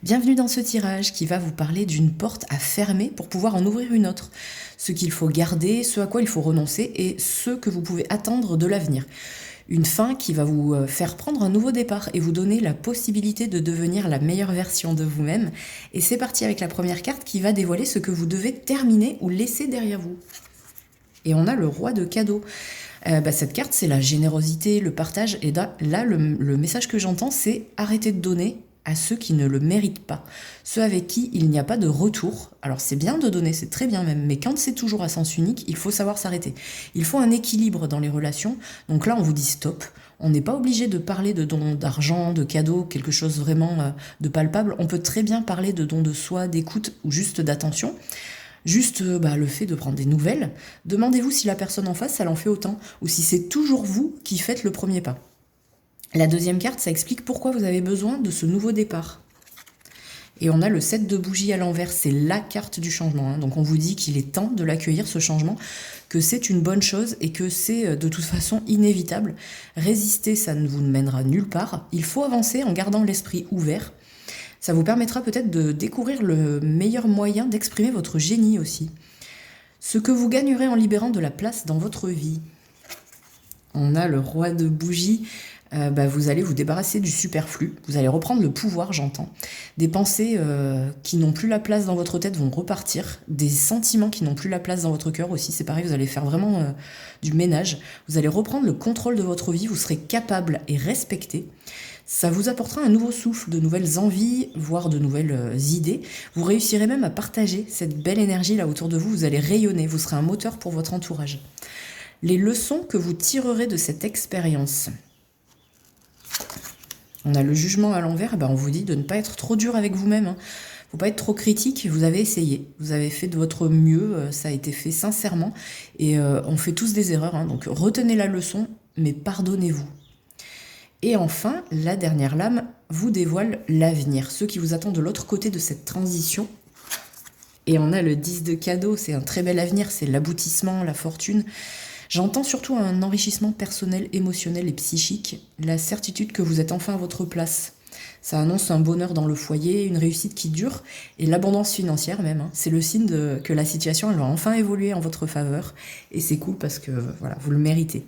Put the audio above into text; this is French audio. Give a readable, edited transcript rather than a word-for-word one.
Bienvenue dans ce tirage qui va vous parler d'une porte à fermer pour pouvoir en ouvrir une autre. Ce qu'il faut garder, ce à quoi il faut renoncer et ce que vous pouvez attendre de l'avenir. Une fin qui va vous faire prendre un nouveau départ et vous donner la possibilité de devenir la meilleure version de vous-même. Et c'est parti avec la première carte qui va dévoiler ce que vous devez terminer ou laisser derrière vous. Et on a le roi de cadeaux. Cette carte, c'est la générosité, le partage. Et là, le message que j'entends, c'est arrêter de donner à ceux qui ne le méritent pas, ceux avec qui il n'y a pas de retour. Alors c'est bien de donner, c'est très bien même, mais quand c'est toujours à sens unique, il faut savoir s'arrêter. Il faut un équilibre dans les relations, donc là on vous dit stop. On n'est pas obligé de parler de dons d'argent, de cadeaux, quelque chose vraiment de palpable. On peut très bien parler de dons de soi, d'écoute ou juste d'attention. Juste le fait de prendre des nouvelles. Demandez-vous si la personne en face, elle en fait autant, ou si c'est toujours vous qui faites le premier pas. La deuxième carte, ça explique pourquoi vous avez besoin de ce nouveau départ. Et on a le 7 de bougies à l'envers, c'est la carte du changement. Donc on vous dit qu'il est temps de l'accueillir, ce changement, que c'est une bonne chose et que c'est de toute façon inévitable. Résister, ça ne vous mènera nulle part. Il faut avancer en gardant l'esprit ouvert. Ça vous permettra peut-être de découvrir le meilleur moyen d'exprimer votre génie aussi. Ce que vous gagnerez en libérant de la place dans votre vie. On a le roi de bougies. Vous allez vous débarrasser du superflu, vous allez reprendre le pouvoir, j'entends. Des pensées qui n'ont plus la place dans votre tête vont repartir, des sentiments qui n'ont plus la place dans votre cœur aussi, c'est pareil, vous allez faire vraiment du ménage. Vous allez reprendre le contrôle de votre vie, vous serez capable et respecté. Ça vous apportera un nouveau souffle, de nouvelles envies, voire de nouvelles idées. Vous réussirez même à partager cette belle énergie là autour de vous, vous allez rayonner, vous serez un moteur pour votre entourage. Les leçons que vous tirerez de cette expérience. On a le jugement à l'envers, on vous dit de ne pas être trop dur avec vous-même. Faut pas être trop critique, vous avez essayé, vous avez fait de votre mieux, ça a été fait sincèrement, et on fait tous des erreurs, donc retenez la leçon, mais pardonnez-vous. Et enfin, la dernière lame vous dévoile l'avenir, ce qui vous attend de l'autre côté de cette transition. Et on a le 10 de cadeau, c'est un très bel avenir, c'est l'aboutissement, la fortune. J'entends surtout un enrichissement personnel, émotionnel et psychique, la certitude que vous êtes enfin à votre place. Ça annonce un bonheur dans le foyer, une réussite qui dure, et l'abondance financière même. C'est le signe que la situation elle va enfin évoluer en votre faveur, et c'est cool parce que voilà, vous le méritez.